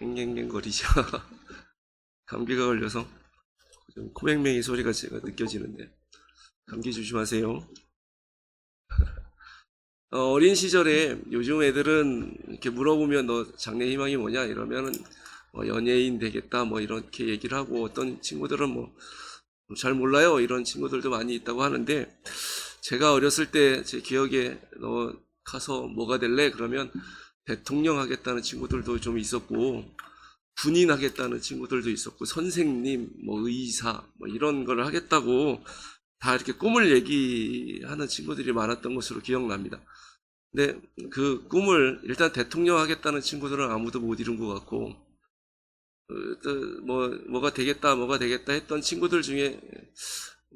갱갱갱거리죠. 감기가 걸려서 좀 코맹맹이 소리가 제가 느껴지는데 감기 조심하세요. 어린 시절에 요즘 애들은 이렇게 물어보면 너 장래 희망이 뭐냐 이러면은 연예인 되겠다 뭐 이렇게 얘기를 하고, 어떤 친구들은 뭐 잘 몰라요 이런 친구들도 많이 있다고 하는데, 제가 어렸을 때 제 기억에 너 가서 뭐가 될래? 그러면 대통령 하겠다는 친구들도 좀 있었고, 군인 하겠다는 친구들도 있었고, 선생님, 뭐 의사, 뭐 이런 걸 하겠다고 다 이렇게 꿈을 얘기하는 친구들이 많았던 것으로 기억납니다. 근데 그 꿈을 일단 대통령 하겠다는 친구들은 아무도 못 이룬 것 같고, 뭐가 되겠다 했던 친구들 중에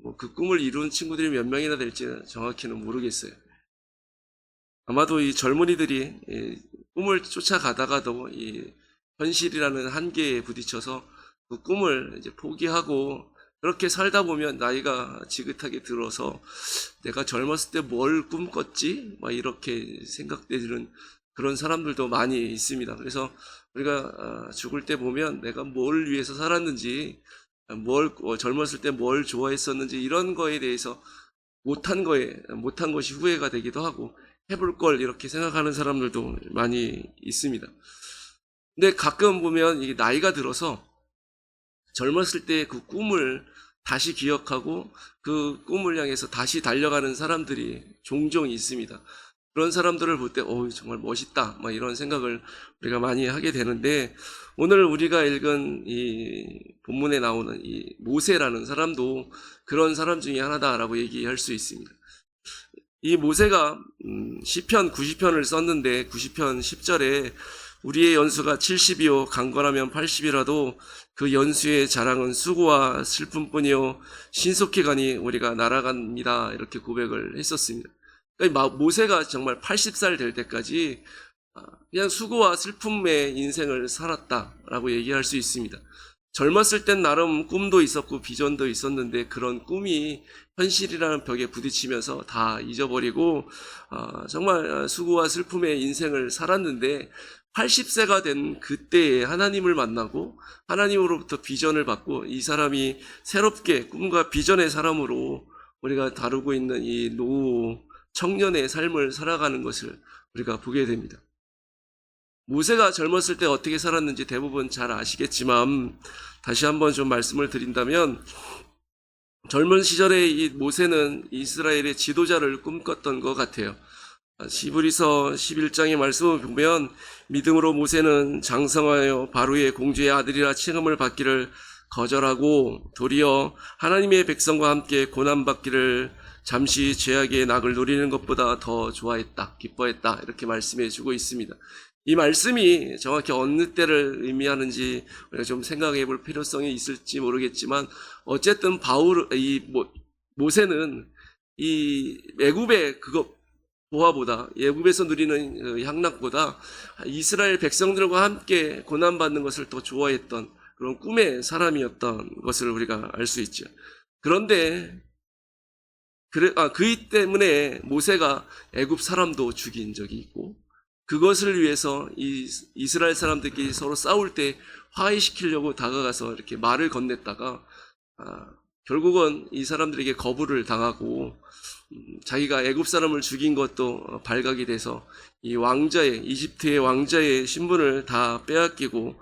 뭐 그 꿈을 이룬 친구들이 몇 명이나 될지는 정확히는 모르겠어요. 아마도 이 젊은이들이 꿈을 쫓아가다가도 이 현실이라는 한계에 부딪혀서 그 꿈을 이제 포기하고, 그렇게 살다 보면 나이가 지긋하게 들어서 내가 젊었을 때 뭘 꿈꿨지? 막 이렇게 생각되는 그런 사람들도 많이 있습니다. 그래서 우리가 죽을 때 보면 내가 뭘 위해서 살았는지, 젊었을 때 뭘 좋아했었는지, 이런 거에 대해서 못한 것이 후회가 되기도 하고, 해볼 걸 이렇게 생각하는 사람들도 많이 있습니다. 근데 가끔 보면 이게 나이가 들어서 젊었을 때 그 꿈을 다시 기억하고 그 꿈을 향해서 다시 달려가는 사람들이 종종 있습니다. 그런 사람들을 볼 때 정말 멋있다 막 이런 생각을 우리가 많이 하게 되는데, 오늘 우리가 읽은 이 본문에 나오는 이 모세라는 사람도 그런 사람 중에 하나다라고 얘기할 수 있습니다. 이 모세가 시편 90편을 썼는데 90편 10절에 우리의 연수가 70이요 강건하면 80이라도 그 연수의 자랑은 수고와 슬픔뿐이요 신속히 가니 우리가 날아갑니다, 이렇게 고백을 했었습니다. 그러니까 모세가 정말 80살 될 때까지 그냥 수고와 슬픔의 인생을 살았다라고 얘기할 수 있습니다. 젊었을 땐 나름 꿈도 있었고 비전도 있었는데, 그런 꿈이 현실이라는 벽에 부딪히면서 다 잊어버리고 정말 수고와 슬픔의 인생을 살았는데, 80세가 된 그때에 하나님을 만나고 하나님으로부터 비전을 받고, 이 사람이 새롭게 꿈과 비전의 사람으로 우리가 다루고 있는 이 노후 청년의 삶을 살아가는 것을 우리가 보게 됩니다. 모세가 젊었을 때 어떻게 살았는지 대부분 잘 아시겠지만, 다시 한번 좀 말씀을 드린다면, 젊은 시절에 이 모세는 이스라엘의 지도자를 꿈꿨던 것 같아요. 히브리서 11장의 말씀을 보면, 믿음으로 모세는 장성하여 바로의 공주의 아들이라 칭함을 받기를 거절하고 도리어 하나님의 백성과 함께 고난받기를 잠시 죄악의 낙을 누리는 것보다 더 좋아했다, 기뻐했다, 이렇게 말씀해 주고 있습니다. 이 말씀이 정확히 어느 때를 의미하는지 우리가 좀 생각해 볼 필요성이 있을지 모르겠지만, 어쨌든 모세는 이 애굽의 보화보다, 애굽에서 누리는 향락보다 이스라엘 백성들과 함께 고난받는 것을 더 좋아했던 그런 꿈의 사람이었던 것을 우리가 알 수 있죠. 그런데 그 때문에 모세가 애굽 사람도 죽인 적이 있고, 그것을 위해서 이스라엘 사람들끼리 서로 싸울 때 화해시키려고 다가가서 이렇게 말을 건넸다가 결국은 이 사람들에게 거부를 당하고, 자기가 애굽 사람을 죽인 것도 발각이 돼서 이집트의 왕자의 신분을 다 빼앗기고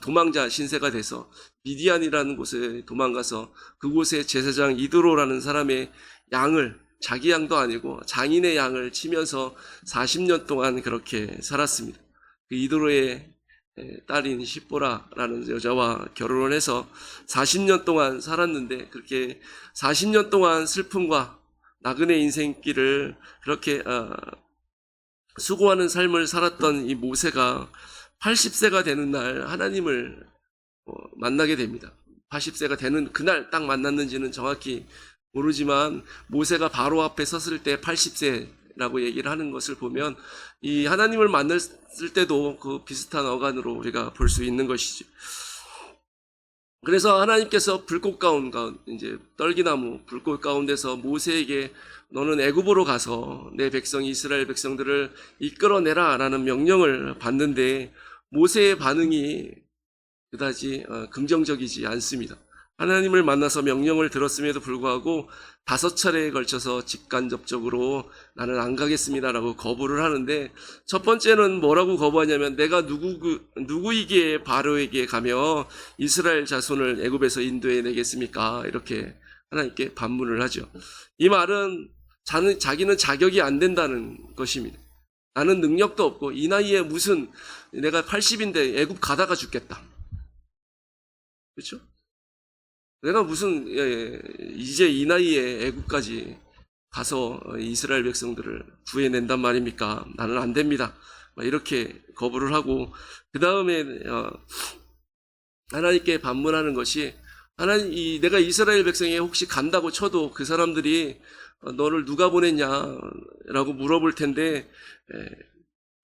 도망자 신세가 돼서 미디안이라는 곳에 도망가서 그곳에 제사장 이드로라는 사람의 양을, 자기 양도 아니고 장인의 양을 치면서 40년 동안 그렇게 살았습니다. 그 이드로의 딸인 십보라라는 여자와 결혼을 해서 40년 동안 살았는데, 그렇게 40년 동안 슬픔과 나그네 인생길을 그렇게 수고하는 삶을 살았던 이 모세가 80세가 되는 날 하나님을 만나게 됩니다. 80세가 되는 그날 딱 만났는지는 정확히 모르지만, 모세가 바로 앞에 섰을 때 80세라고 얘기를 하는 것을 보면 이 하나님을 만났을 때도 그 비슷한 어간으로 우리가 볼 수 있는 것이죠. 그래서 하나님께서 불꽃 이제 떨기나무 불꽃 가운데서 모세에게 너는 애굽으로 가서 내 백성 이스라엘 백성들을 이끌어내라 라는 명령을 받는데, 모세의 반응이 그다지 긍정적이지 않습니다. 하나님을 만나서 명령을 들었음에도 불구하고 5차례에 걸쳐서 직간접적으로 나는 안 가겠습니다라고 거부를 하는데, 첫 번째는 뭐라고 거부하냐면 내가 누구이기에 바로에게 가며 이스라엘 자손을 애굽에서 인도해 내겠습니까? 이렇게 하나님께 반문을 하죠. 이 말은 자기는 자격이 안 된다는 것입니다. 나는 능력도 없고 이 나이에 무슨, 내가 80인데 애굽 가다가 죽겠다. 그렇죠? 내가 무슨 이제 이 나이에 애국까지 가서 이스라엘 백성들을 구해낸단 말입니까? 나는 안 됩니다. 이렇게 거부를 하고, 그 다음에 하나님께 반문하는 것이, 하나님, 내가 이스라엘 백성에 혹시 간다고 쳐도 그 사람들이 너를 누가 보냈냐라고 물어볼 텐데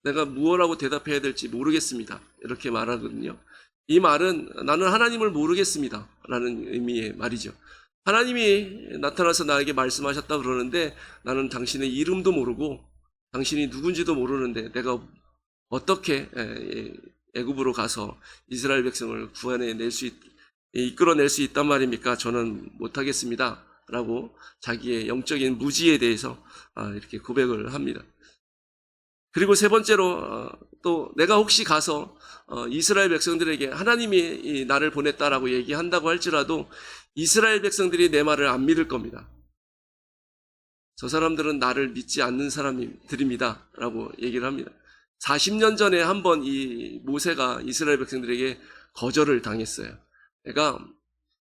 내가 무엇라고 대답해야 될지 모르겠습니다. 이렇게 말하거든요. 이 말은 나는 하나님을 모르겠습니다 라는 의미의 말이죠. 하나님이 나타나서 나에게 말씀하셨다 그러는데 나는 당신의 이름도 모르고 당신이 누군지도 모르는데 내가 어떻게 애굽으로 가서 이스라엘 백성을 이끌어낼 수 있단 말입니까? 저는 못하겠습니다 라고 자기의 영적인 무지에 대해서 이렇게 고백을 합니다. 그리고 세 번째로 또 내가 혹시 가서 이스라엘 백성들에게 하나님이 나를 보냈다라고 얘기한다고 할지라도 이스라엘 백성들이 내 말을 안 믿을 겁니다. 저 사람들은 나를 믿지 않는 사람들입니다 라고 얘기를 합니다. 40년 전에 한번 이 모세가 이스라엘 백성들에게 거절을 당했어요. 내가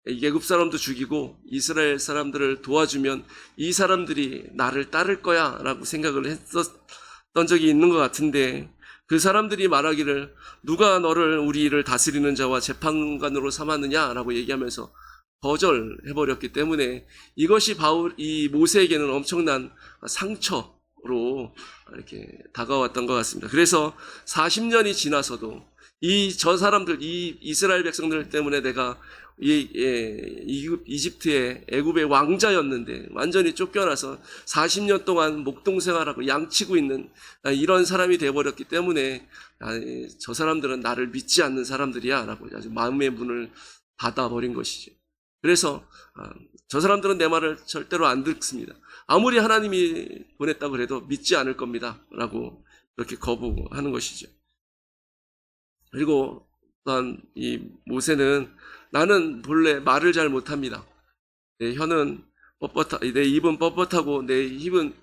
애굽 사람도 죽이고 이스라엘 사람들을 도와주면 이 사람들이 나를 따를 거야 라고 생각을 했었던 적이 있는 것 같은데, 그 사람들이 말하기를 누가 너를 우리를 다스리는 자와 재판관으로 삼았느냐라고 얘기하면서 거절해버렸기 때문에 이것이 이 모세에게는 엄청난 상처로 이렇게 다가왔던 것 같습니다. 그래서 40년이 지나서도 저 사람들, 이 이스라엘 백성들 때문에 내가 이집트의 애굽의 왕자였는데 완전히 쫓겨나서 40년 동안 목동 생활하고 양치고 있는 이런 사람이 되어버렸기 때문에 저 사람들은 나를 믿지 않는 사람들이야 라고 아주 마음의 문을 닫아버린 것이죠. 그래서 저 사람들은 내 말을 절대로 안 듣습니다. 아무리 하나님이 보냈다고 해도 믿지 않을 겁니다 라고 그렇게 거부하는 것이죠. 그리고 또한 이 모세는 나는 본래 말을 잘 못합니다. 내 입은 뻣뻣하고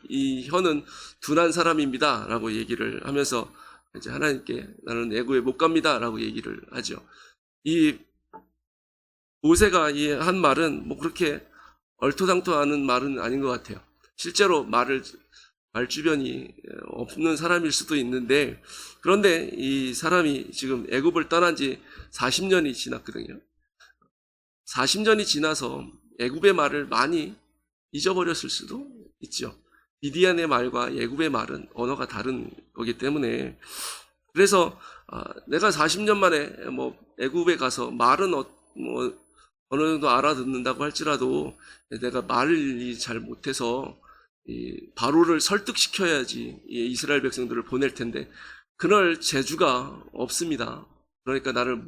이 혀는 둔한 사람입니다 라고 얘기를 하면서 이제 하나님께 나는 애굽에 못 갑니다 라고 얘기를 하죠. 이 모세가 이 한 말은 뭐 그렇게 얼토당토하는 말은 아닌 것 같아요. 실제로 말 주변이 없는 사람일 수도 있는데, 그런데 이 사람이 지금 애굽을 떠난 지 40년이 지났거든요. 40년이 지나서 애굽의 말을 많이 잊어버렸을 수도 있죠. 미디안의 말과 애굽의 말은 언어가 다른 거기 때문에. 그래서 내가 40년 만에 뭐 애굽에 가서 말은 어느 정도 알아듣는다고 할지라도 내가 말을 잘 못해서 바로를 설득시켜야지 이스라엘 백성들을 보낼 텐데 그럴 재주가 없습니다. 그러니까 나는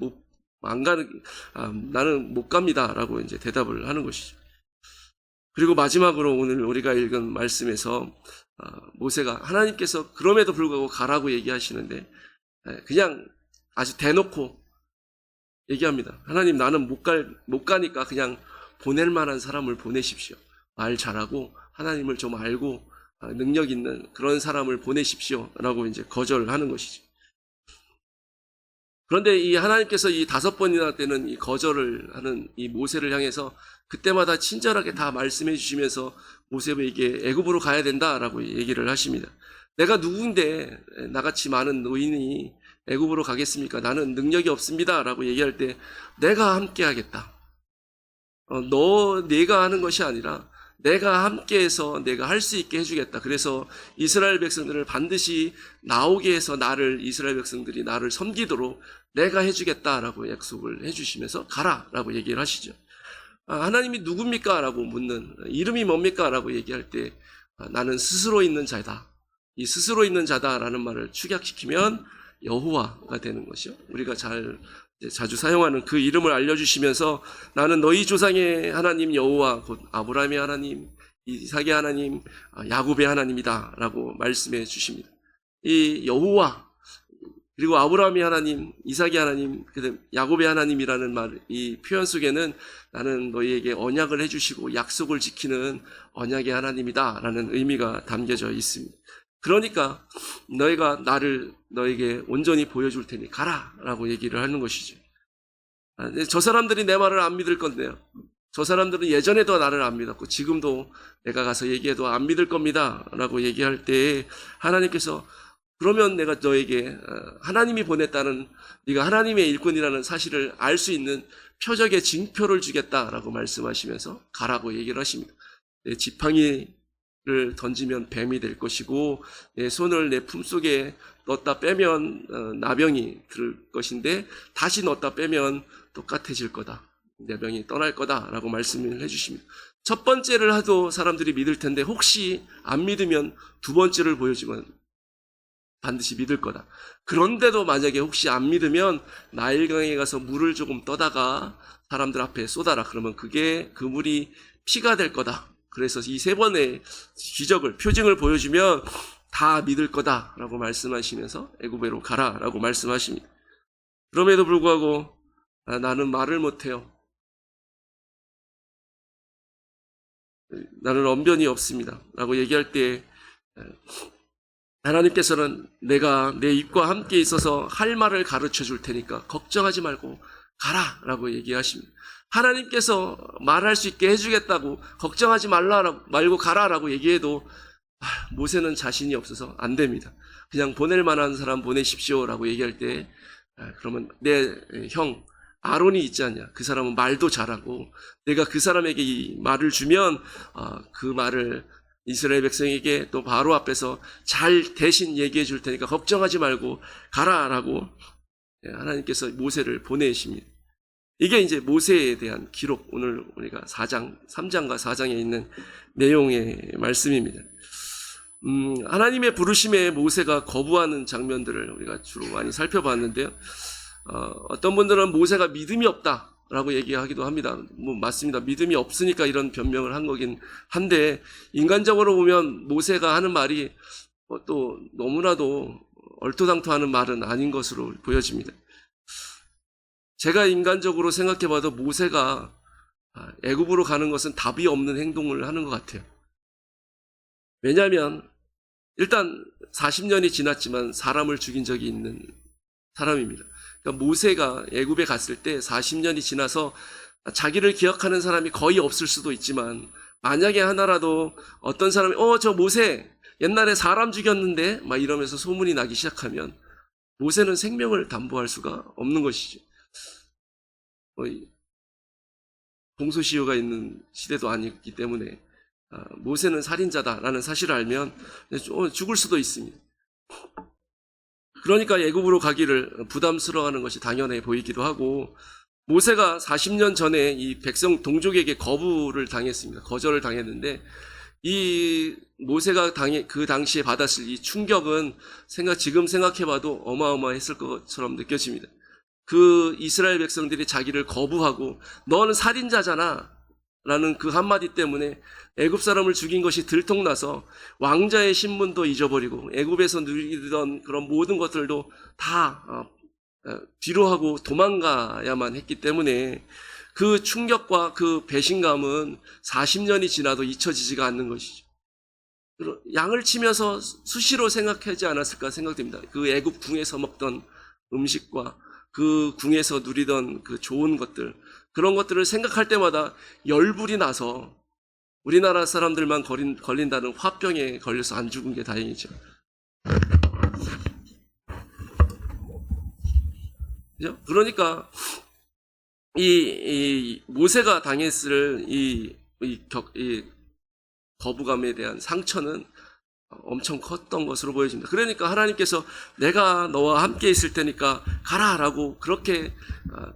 못 갑니다 라고 이제 대답을 하는 것이죠. 그리고 마지막으로 오늘 우리가 읽은 말씀에서 모세가 하나님께서 그럼에도 불구하고 가라고 얘기하시는데 그냥 아주 대놓고 얘기합니다. 하나님, 나는 못 가니까 그냥 보낼 만한 사람을 보내십시오. 말 잘하고 하나님을 좀 알고 능력 있는 그런 사람을 보내십시오 라고 이제 거절을 하는 것이죠. 그런데 이 하나님께서 이 5번이나 되는 이 거절을 하는 이 모세를 향해서 그때마다 친절하게 다 말씀해 주시면서 모세에게 애굽으로 가야 된다라고 얘기를 하십니다. 내가 누군데 나같이 많은 노인이 애굽으로 가겠습니까? 나는 능력이 없습니다 라고 얘기할 때 내가 함께 하겠다. 내가 하는 것이 아니라 내가 함께해서 내가 할 수 있게 해주겠다. 그래서 이스라엘 백성들을 반드시 나오게 해서 이스라엘 백성들이 나를 섬기도록 내가 해주겠다라고 약속을 해주시면서 가라라고 얘기를 하시죠. 하나님이 누굽니까? 라고 묻는, 이름이 뭡니까? 라고 얘기할 때 나는 스스로 있는 자다. 이 스스로 있는 자다라는 말을 축약시키면 여호와가 되는 것이요. 우리가 자주 사용하는 그 이름을 알려주시면서 나는 너희 조상의 하나님 여호와 곧 아브라함의 하나님, 이삭의 하나님, 야곱의 하나님이다 라고 말씀해 주십니다. 이 여호와 그리고 아브라함의 하나님, 이삭의 하나님, 그다음 야곱의 하나님이라는 말, 이 표현 속에는 나는 너희에게 언약을 해주시고 약속을 지키는 언약의 하나님이다 라는 의미가 담겨져 있습니다. 그러니까 너희가 나를 너에게 온전히 보여줄 테니 가라 라고 얘기를 하는 것이죠. 저 사람들이 내 말을 안 믿을 건데요. 저 사람들은 예전에도 나를 안 믿었고 지금도 내가 가서 얘기해도 안 믿을 겁니다 라고 얘기할 때 하나님께서 그러면 내가 너에게 하나님이 보냈다는 네가 하나님의 일꾼이라는 사실을 알 수 있는 표적의 징표를 주겠다라고 말씀하시면서 가라고 얘기를 하십니다. 내 지팡이를 던지면 뱀이 될 것이고 내 손을 내 품속에 넣었다 빼면 나병이 들 것인데 다시 넣었다 빼면 똑같아질 거다. 나병이 떠날 거다라고 말씀을 해주십니다. 첫 번째를 하도 사람들이 믿을 텐데 혹시 안 믿으면 두 번째를 보여주면 반드시 믿을 거다. 그런데도 만약에 혹시 안 믿으면 나일강에 가서 물을 조금 떠다가 사람들 앞에 쏟아라. 그러면 그게 그 물이 피가 될 거다. 그래서 이 세 번의 기적을 표징을 보여주면 다 믿을 거다라고 말씀하시면서 애굽으로 가라라고 말씀하십니다. 그럼에도 불구하고 나는 말을 못해요. 나는 언변이 없습니다. 라고 얘기할 때 하나님께서는 내가 내 입과 함께 있어서 할 말을 가르쳐 줄 테니까 걱정하지 말고 가라 라고 얘기하십니다. 하나님께서 말할 수 있게 해주겠다고 걱정하지 말고 가라 라고 얘기해도 모세는 자신이 없어서 안 됩니다. 그냥 보낼 만한 사람 보내십시오 라고 얘기할 때 그러면 내 형 아론이 있지 않냐. 그 사람은 말도 잘하고 내가 그 사람에게 이 말을 주면 그 말을 이스라엘 백성에게 또 바로 앞에서 잘 대신 얘기해 줄 테니까 걱정하지 말고 가라라고 하나님께서 모세를 보내십니다. 이게 이제 모세에 대한 기록, 오늘 우리가 3장과 4장에 있는 내용의 말씀입니다. 하나님의 부르심에 모세가 거부하는 장면들을 우리가 주로 많이 살펴봤는데요. 어떤 분들은 모세가 믿음이 없다라고 얘기하기도 합니다. 맞습니다. 믿음이 없으니까 이런 변명을 한 거긴 한데 인간적으로 보면 모세가 하는 말이 또 너무나도 얼토당토하는 말은 아닌 것으로 보여집니다. 제가 인간적으로 생각해봐도 모세가 애굽으로 가는 것은 답이 없는 행동을 하는 것 같아요. 왜냐하면 일단 40년이 지났지만 사람을 죽인 적이 있는 사람입니다. 그러니까 모세가 애굽에 갔을 때 40년이 지나서 자기를 기억하는 사람이 거의 없을 수도 있지만 만약에 하나라도 어떤 사람이 저 모세 옛날에 사람 죽였는데 막 이러면서 소문이 나기 시작하면 모세는 생명을 담보할 수가 없는 것이죠. 공소시효가 있는 시대도 아니기 때문에 모세는 살인자다라는 사실을 알면 죽을 수도 있습니다. 그러니까 애굽으로 가기를 부담스러워하는 것이 당연해 보이기도 하고 모세가 40년 전에 이 백성 동족에게 거절을 당했는데 이 모세가 그 당시에 받았을 이 충격은 지금 생각해봐도 어마어마했을 것처럼 느껴집니다. 그 이스라엘 백성들이 자기를 거부하고 너는 살인자잖아 라는 그 한마디 때문에 애굽 사람을 죽인 것이 들통나서 왕자의 신분도 잊어버리고 애굽에서 누리던 그런 모든 것들도 다 뒤로하고 도망가야만 했기 때문에 그 충격과 그 배신감은 40년이 지나도 잊혀지지가 않는 것이죠. 양을 치면서 수시로 생각하지 않았을까 생각됩니다. 그 애굽 궁에서 먹던 음식과 그 궁에서 누리던 그 좋은 것들, 그런 것들을 생각할 때마다 열불이 나서 우리나라 사람들만 걸린다는 화병에 걸려서 안 죽은 게 다행이죠. 그러니까 이 모세가 당했을 이 거부감에 대한 상처는 엄청 컸던 것으로 보여집니다. 그러니까 하나님께서 내가 너와 함께 있을 테니까 가라라고 그렇게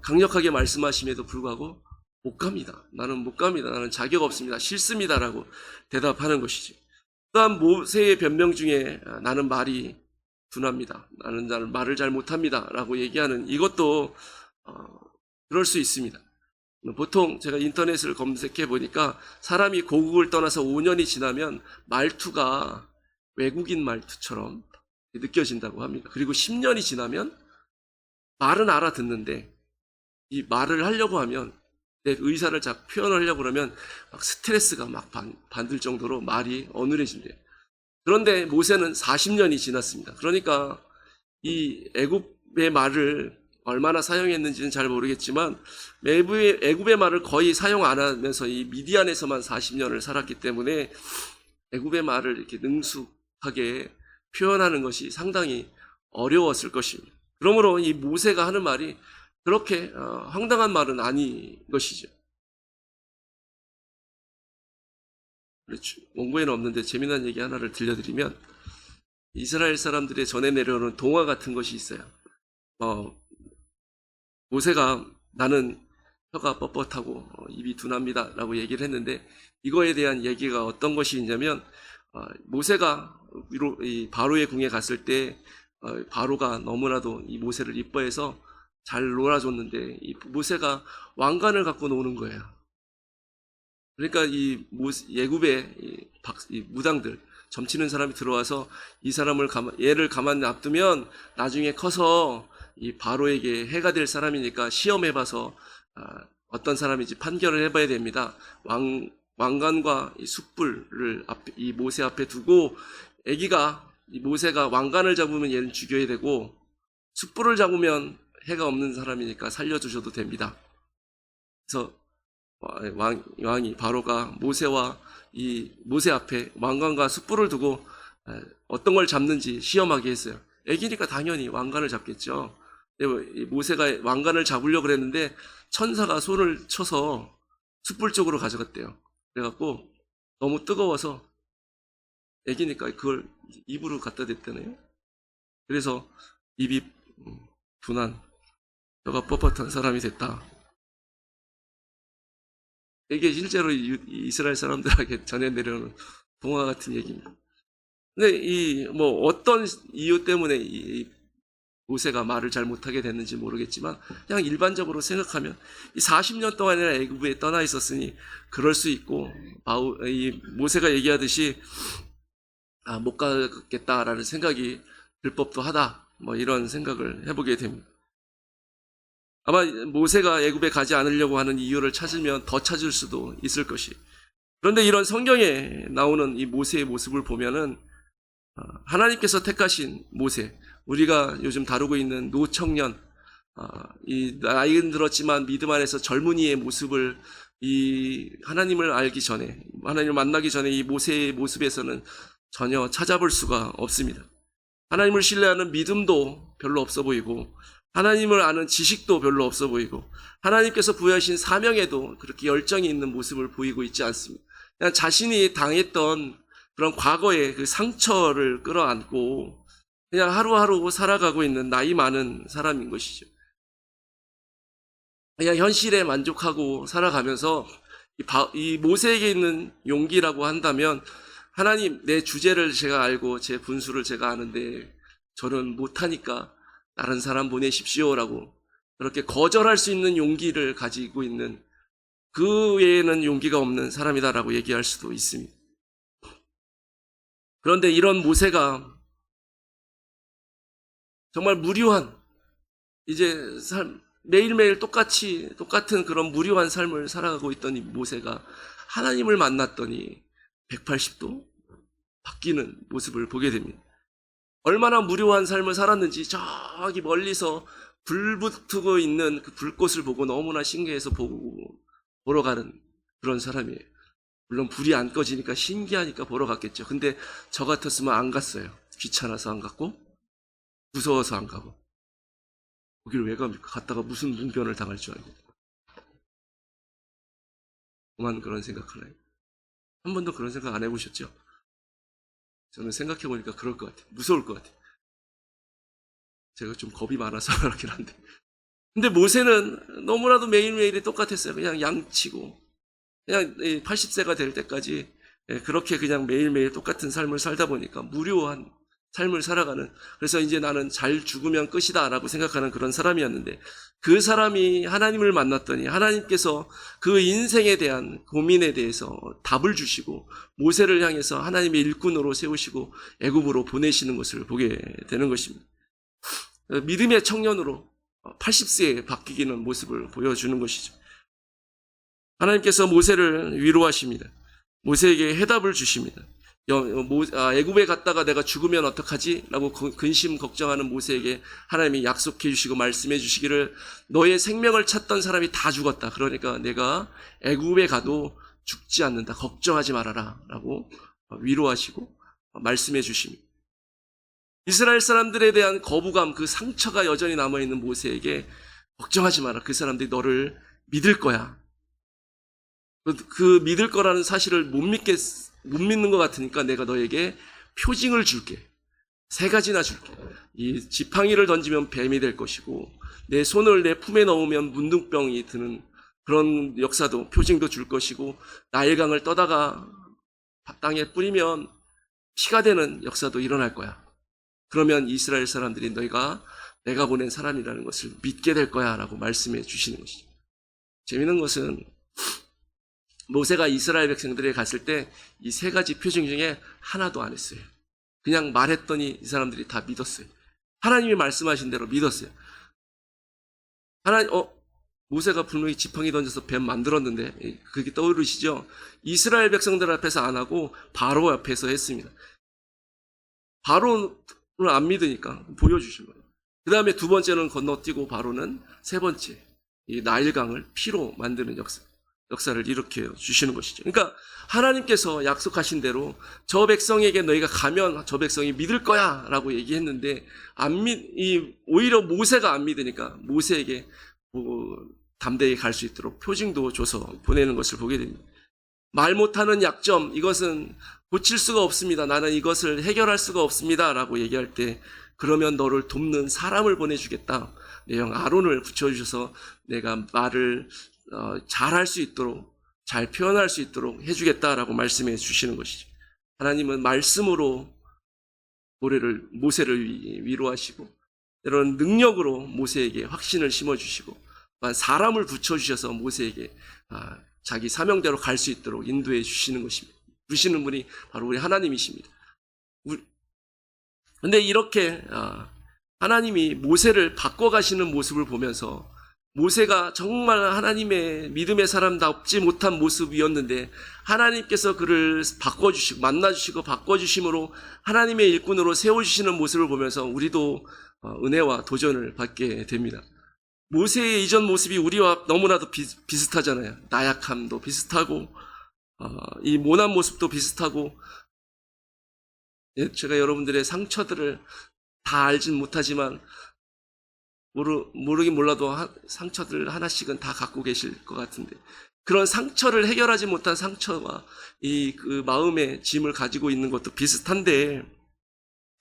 강력하게 말씀하심에도 불구하고 못 갑니다. 나는 못 갑니다. 나는 자격 없습니다. 싫습니다라고 대답하는 것이죠. 또한 모세의 변명 중에 나는 말이 둔합니다. 나는 말을 잘 못합니다. 라고 얘기하는 이것도 그럴 수 있습니다. 보통 제가 인터넷을 검색해 보니까 사람이 고국을 떠나서 5년이 지나면 말투가 외국인 말투처럼 느껴진다고 합니다. 그리고 10년이 지나면 말은 알아듣는데 이 말을 하려고 하면 내 의사를 잘 표현하려고 그러면 막 스트레스가 막 반들 정도로 말이 어눌해진대요. 그런데 모세는 40년이 지났습니다. 그러니까 이 애굽의 말을 얼마나 사용했는지는 잘 모르겠지만 애굽의 말을 거의 사용 안 하면서 이 미디안에서만 40년을 살았기 때문에 애굽의 말을 이렇게 능숙하게 표현하는 것이 상당히 어려웠을 것입니다. 그러므로 이 모세가 하는 말이 그렇게 황당한 말은 아닌 것이죠. 그렇죠. 원고에는 없는데 재미난 얘기 하나를 들려드리면 이스라엘 사람들의 전해 내려오는 동화 같은 것이 있어요. 모세가 나는 혀가 뻣뻣하고 입이 둔합니다 라고 얘기를 했는데 이거에 대한 얘기가 어떤 것이 있냐면 모세가 이 바로의 궁에 갔을 때 바로가 너무나도 이 모세를 이뻐해서 잘 놀아줬는데 이 모세가 왕관을 갖고 노는 거예요. 그러니까 이 예굽의 이 무당들 점치는 사람이 들어와서 이 사람을 얘를 가만히 놔두면 나중에 커서 이 바로에게 해가 될 사람이니까 시험해봐서 어떤 사람인지 판결을 해봐야 됩니다. 왕관과 이 숯불을 이 모세 앞에 두고 이 모세가 왕관을 잡으면 얘는 죽여야 되고 숯불을 잡으면 해가 없는 사람이니까 살려주셔도 됩니다. 그래서 왕이 바로가 모세와 이 모세 앞에 왕관과 숯불을 두고 어떤 걸 잡는지 시험하게 했어요. 애기니까 당연히 왕관을 잡겠죠. 모세가 왕관을 잡으려고 그랬는데 천사가 손을 쳐서 숯불 쪽으로 가져갔대요. 그래갖고 너무 뜨거워서 애기니까 그걸 입으로 갖다 댔다네요. 그래서 입이 둔한 혀가 뻣뻣한 사람이 됐다. 이게 실제로 이스라엘 사람들에게 전해 내려오는 동화 같은 얘기입니다. 근데 어떤 이유 때문에 이 모세가 말을 잘 못하게 됐는지 모르겠지만 그냥 일반적으로 생각하면 이 40년 동안이나 애굽에 떠나 있었으니 그럴 수 있고 이 모세가 얘기하듯이 못 가겠다라는 생각이 들 법도 하다. 이런 생각을 해보게 됩니다. 아마 모세가 애굽에 가지 않으려고 하는 이유를 찾으면 더 찾을 수도 있을 것이. 그런데 이런 성경에 나오는 이 모세의 모습을 보면은 하나님께서 택하신 모세, 우리가 요즘 다루고 있는 노청년, 이 나이는 들었지만 믿음 안에서 젊은이의 모습을 이 하나님을 알기 전에, 하나님을 만나기 전에 이 모세의 모습에서는 전혀 찾아볼 수가 없습니다. 하나님을 신뢰하는 믿음도 별로 없어 보이고 하나님을 아는 지식도 별로 없어 보이고 하나님께서 부여하신 사명에도 그렇게 열정이 있는 모습을 보이고 있지 않습니다. 그냥 자신이 당했던 그런 과거의 그 상처를 끌어안고 그냥 하루하루 살아가고 있는 나이 많은 사람인 것이죠. 그냥 현실에 만족하고 살아가면서 이 모세에게 있는 용기라고 한다면 하나님, 내 주제를 제가 알고 제 분수를 제가 아는데 저는 못하니까 다른 사람 보내십시오라고 그렇게 거절할 수 있는 용기를 가지고 있는 그 외에는 용기가 없는 사람이다라고 얘기할 수도 있습니다. 그런데 이런 모세가 정말 무료한 이제 매일매일 똑같은 그런 무료한 삶을 살아가고 있던 이 모세가 하나님을 만났더니 180도 바뀌는 모습을 보게 됩니다. 얼마나 무료한 삶을 살았는지 저기 멀리서 불 붙고 있는 그 불꽃을 보고 너무나 신기해서 보러 가는 그런 사람이에요. 물론 불이 안 꺼지니까 신기하니까 보러 갔겠죠. 근데 저 같았으면 안 갔어요. 귀찮아서 안 갔고 무서워서 안 가고. 거기를 왜 갑니까? 갔다가 무슨 문변을 당할 줄 알고. 그만 그런 생각하나요? 한 번도 그런 생각 안 해보셨죠? 저는 생각해보니까 그럴 것 같아요. 무서울 것 같아요. 제가 좀 겁이 많아서 그렇긴 한데. 근데 모세는 너무나도 매일매일이 똑같았어요. 그냥 양치고. 그냥 80세가 될 때까지 그렇게 그냥 매일매일 똑같은 삶을 살다 보니까 무료한 삶을 살아가는, 그래서 이제 나는 잘 죽으면 끝이다 라고 생각하는 그런 사람이었는데, 그 사람이 하나님을 만났더니 하나님께서 그 인생에 대한 고민에 대해서 답을 주시고 모세를 향해서 하나님의 일꾼으로 세우시고 애굽으로 보내시는 것을 보게 되는 것입니다. 믿음의 청년으로 80세에 바뀌는 모습을 보여주는 것이죠. 하나님께서 모세를 위로하십니다. 모세에게 해답을 주십니다. 애굽에 갔다가 내가 죽으면 어떡하지? 라고 근심 걱정하는 모세에게 하나님이 약속해 주시고 말씀해 주시기를 너의 생명을 찾던 사람이 다 죽었다. 그러니까 내가 애굽에 가도 죽지 않는다. 걱정하지 말아라. 라고 위로하시고 말씀해 주십니다. 이스라엘 사람들에 대한 거부감, 그 상처가 여전히 남아있는 모세에게 걱정하지 마라. 그 사람들이 너를 믿을 거야. 그 믿을 거라는 사실을 못 믿는 것 같으니까 내가 너에게 표징을 줄게. 3가지나 줄게. 이 지팡이를 던지면 뱀이 될 것이고 내 손을 내 품에 넣으면 문둥병이 드는 그런 역사도 표징도 줄 것이고 나일강을 떠다가 땅에 뿌리면 피가 되는 역사도 일어날 거야. 그러면 이스라엘 사람들이 너희가 내가 보낸 사람이라는 것을 믿게 될 거야 라고 말씀해 주시는 것이죠. 재미있는 것은 모세가 이스라엘 백성들에게 갔을 때 이 3가지 표징 중에 하나도 안 했어요. 그냥 말했더니 이 사람들이 다 믿었어요. 하나님이 말씀하신 대로 믿었어요. 모세가 분명히 지팡이 던져서 뱀 만들었는데 그게 떠오르시죠? 이스라엘 백성들 앞에서 안 하고 바로 앞에서 했습니다. 바로는 안 믿으니까 보여주신 거예요. 그 다음에 2번째는 건너뛰고 바로는 3번째 이 나일강을 피로 만드는 역사를 일으켜 주시는 것이죠. 그러니까 하나님께서 약속하신 대로 저 백성에게 너희가 가면 저 백성이 믿을 거야 라고 얘기했는데 오히려 모세가 안 믿으니까 모세에게 담대히 갈 수 있도록 표징도 줘서 보내는 것을 보게 됩니다. 말 못하는 약점, 이것은 고칠 수가 없습니다. 나는 이것을 해결할 수가 없습니다 라고 얘기할 때 그러면 너를 돕는 사람을 보내주겠다. 내 형 아론을 붙여주셔서 내가 말을 잘할 수 있도록 잘 표현할 수 있도록 해주겠다라고 말씀해 주시는 것이죠. 하나님은 말씀으로 모세를 위로하시고 때로는 능력으로 모세에게 확신을 심어주시고 또한 사람을 붙여주셔서 모세에게 자기 사명대로 갈 수 있도록 인도해 주시는 것입니다. 주시는 분이 바로 우리 하나님이십니다. 그런데 이렇게 하나님이 모세를 바꿔가시는 모습을 보면서 모세가 정말 하나님의 믿음의 사람답지 못한 모습이었는데 하나님께서 그를 바꿔주시고 만나주시고 바꿔주심으로 하나님의 일꾼으로 세워주시는 모습을 보면서 우리도 은혜와 도전을 받게 됩니다. 모세의 이전 모습이 우리와 너무나도 비슷하잖아요. 나약함도 비슷하고 이 모난 모습도 비슷하고 제가 여러분들의 상처들을 다 알진 못하지만 모르긴 몰라도 상처들 하나씩은 다 갖고 계실 것 같은데 그런 상처를 해결하지 못한 상처와 그 마음의 짐을 가지고 있는 것도 비슷한데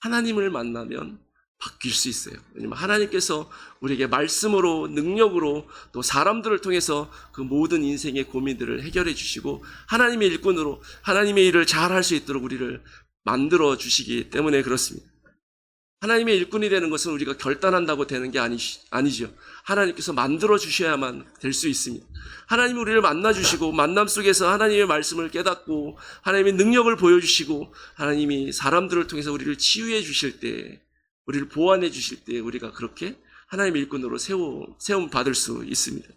하나님을 만나면 바뀔 수 있어요. 왜냐하면 하나님께서 우리에게 말씀으로 능력으로 또 사람들을 통해서 그 모든 인생의 고민들을 해결해 주시고 하나님의 일꾼으로 하나님의 일을 잘 할 수 있도록 우리를 만들어 주시기 때문에 그렇습니다. 하나님의 일꾼이 되는 것은 우리가 결단한다고 되는 게 아니죠. 하나님께서 만들어 주셔야만 될 수 있습니다. 하나님이 우리를 만나 주시고 만남 속에서 하나님의 말씀을 깨닫고 하나님의 능력을 보여주시고 하나님이 사람들을 통해서 우리를 치유해 주실 때 우리를 보완해 주실 때 우리가 그렇게 하나님의 일꾼으로 세움 받을 수 있습니다.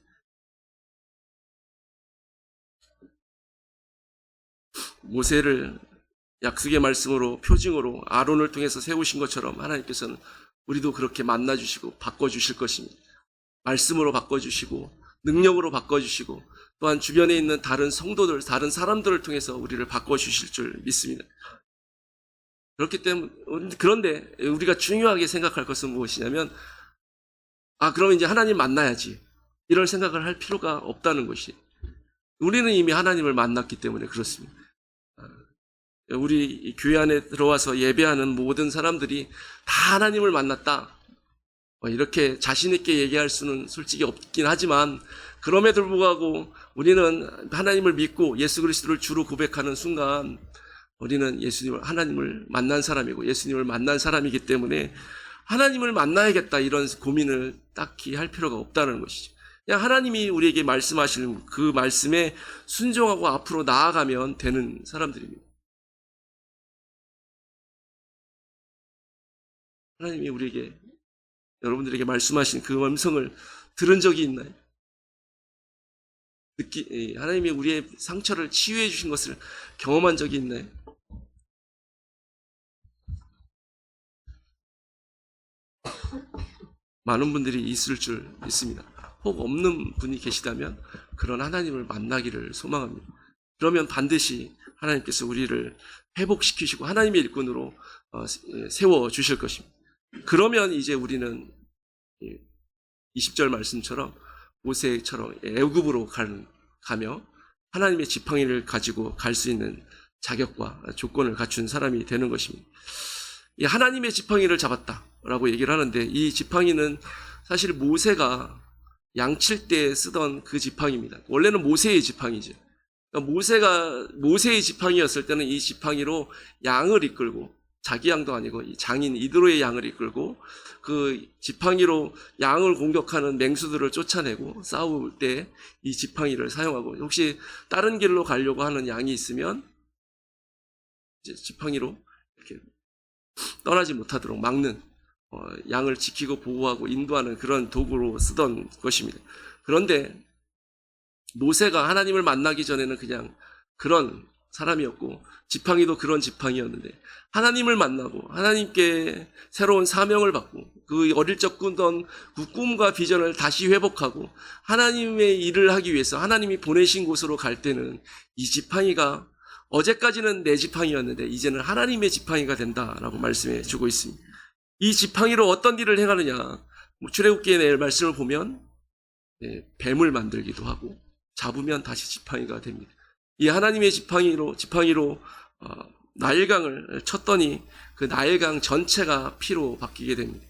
모세를 약속의 말씀으로 표징으로 아론을 통해서 세우신 것처럼 하나님께서는 우리도 그렇게 만나주시고 바꿔주실 것입니다. 말씀으로 바꿔주시고 능력으로 바꿔주시고 또한 주변에 있는 다른 성도들, 다른 사람들을 통해서 우리를 바꿔주실 줄 믿습니다. 그렇기 때문에 그런데 우리가 중요하게 생각할 것은 무엇이냐면 그러면 이제 하나님 만나야지 이런 생각을 할 필요가 없다는 것이 우리는 이미 하나님을 만났기 때문에 그렇습니다. 우리 교회 안에 들어와서 예배하는 모든 사람들이 다 하나님을 만났다 이렇게 자신 있게 얘기할 수는 솔직히 없긴 하지만 그럼에도 불구하고 우리는 하나님을 믿고 예수 그리스도를 주로 고백하는 순간 우리는 하나님을 만난 사람이고 예수님을 만난 사람이기 때문에 하나님을 만나야겠다 이런 고민을 딱히 할 필요가 없다는 것이죠. 그냥 하나님이 우리에게 말씀하시는 그 말씀에 순종하고 앞으로 나아가면 되는 사람들입니다. 하나님이 여러분들에게 말씀하신 그 음성을 들은 적이 있나요? 하나님이 우리의 상처를 치유해 주신 것을 경험한 적이 있나요? 많은 분들이 있을 줄 믿습니다. 혹 없는 분이 계시다면 그런 하나님을 만나기를 소망합니다. 그러면 반드시 하나님께서 우리를 회복시키시고 하나님의 일꾼으로 세워주실 것입니다. 그러면 이제 우리는 20절 말씀처럼 모세처럼 애굽으로 가며 하나님의 지팡이를 가지고 갈 수 있는 자격과 조건을 갖춘 사람이 되는 것입니다. 이 하나님의 지팡이를 잡았다라고 얘기를 하는데 이 지팡이는 사실 모세가 양칠 때 쓰던 그 지팡이입니다. 원래는 모세의 지팡이죠. 그러니까 모세의 지팡이였을 때는 이 지팡이로 양을 이끌고 자기 양도 아니고 이 장인 이드로의 양을 이끌고 그 지팡이로 양을 공격하는 맹수들을 쫓아내고 싸울 때 이 지팡이를 사용하고 혹시 다른 길로 가려고 하는 양이 있으면 이제 지팡이로 이렇게 떠나지 못하도록 막는 양을 지키고 보호하고 인도하는 그런 도구로 쓰던 것입니다. 그런데 모세가 하나님을 만나기 전에는 그냥 그런 사람이었고 지팡이도 그런 지팡이였는데 하나님을 만나고 하나님께 새로운 사명을 받고 그 어릴 적 꾸던 그 꿈과 비전을 다시 회복하고 하나님의 일을 하기 위해서 하나님이 보내신 곳으로 갈 때는 이 지팡이가 어제까지는 내 지팡이였는데 이제는 하나님의 지팡이가 된다라고 말씀해 주고 있습니다. 이 지팡이로 어떤 일을 행하느냐? 출애굽기의 내일 말씀을 보면 뱀을 만들기도 하고 잡으면 다시 지팡이가 됩니다. 이 하나님의 지팡이로 나일강을 쳤더니 그 나일강 전체가 피로 바뀌게 됩니다.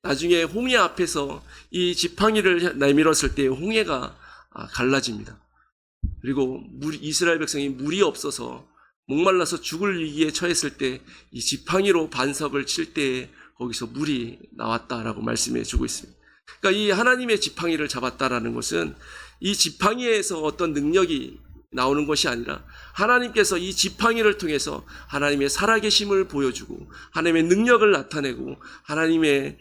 나중에 홍해 앞에서 이 지팡이를 내밀었을 때 홍해가 갈라집니다. 그리고 이스라엘 백성이 물이 없어서 목말라서 죽을 위기에 처했을 때 이 지팡이로 반석을 칠 때에 거기서 물이 나왔다라고 말씀해 주고 있습니다. 그러니까 이 하나님의 지팡이를 잡았다라는 것은 이 지팡이에서 어떤 능력이 나오는 것이 아니라 하나님께서 이 지팡이를 통해서 하나님의 살아계심을 보여주고 하나님의 능력을 나타내고 하나님의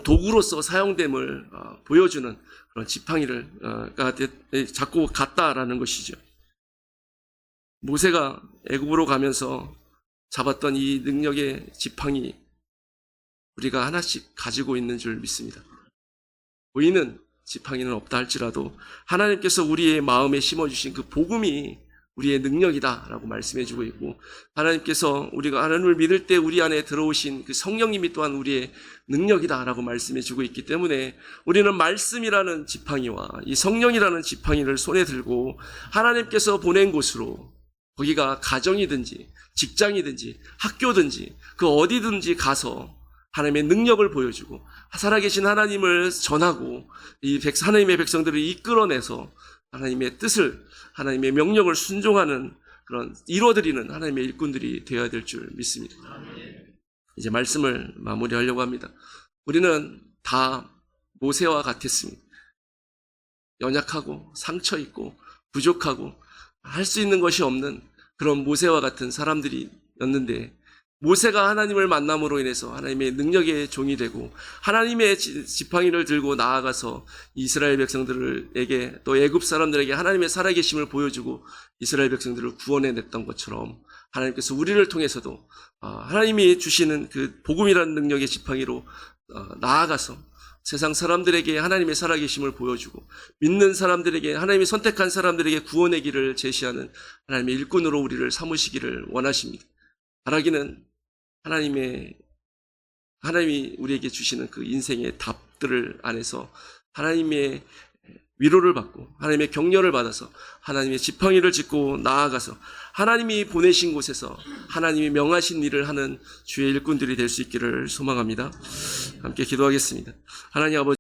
도구로서 사용됨을 보여주는 그런 지팡이를 잡고 갔다라는 것이죠. 모세가 애굽으로 가면서 잡았던 이 능력의 지팡이 우리가 하나씩 가지고 있는 줄 믿습니다. 보이는 지팡이는 없다 할지라도 하나님께서 우리의 마음에 심어주신 그 복음이 우리의 능력이다라고 말씀해주고 있고 하나님께서 우리가 하나님을 믿을 때 우리 안에 들어오신 그 성령님이 또한 우리의 능력이다라고 말씀해주고 있기 때문에 우리는 말씀이라는 지팡이와 이 성령이라는 지팡이를 손에 들고 하나님께서 보낸 곳으로 거기가 가정이든지 직장이든지 학교든지 그 어디든지 가서 하나님의 능력을 보여주고 살아계신 하나님을 전하고 이 하나님의 백성들을 이끌어내서 하나님의 뜻을 하나님의 명령을 순종하는 그런 이루어드리는 하나님의 일꾼들이 되어야 될 줄 믿습니다. 이제 말씀을 마무리하려고 합니다. 우리는 다 모세와 같았습니다. 연약하고 상처 있고 부족하고 할 수 있는 것이 없는 그런 모세와 같은 사람들이었는데 모세가 하나님을 만남으로 인해서 하나님의 능력의 종이 되고 하나님의 지팡이를 들고 나아가서 이스라엘 백성들에게 또 애굽 사람들에게 하나님의 살아계심을 보여주고 이스라엘 백성들을 구원해냈던 것처럼 하나님께서 우리를 통해서도 하나님이 주시는 그 복음이라는 능력의 지팡이로 나아가서 세상 사람들에게 하나님의 살아계심을 보여주고 믿는 사람들에게 하나님이 선택한 사람들에게 구원의 길을 제시하는 하나님의 일꾼으로 우리를 삼으시기를 원하십니다. 바라기는 하나님이 우리에게 주시는 그 인생의 답들을 안에서 하나님의 위로를 받고 하나님의 격려를 받아서 하나님의 지팡이를 짚고 나아가서 하나님이 보내신 곳에서 하나님이 명하신 일을 하는 주의 일꾼들이 될 수 있기를 소망합니다. 함께 기도하겠습니다. 하나님 아버지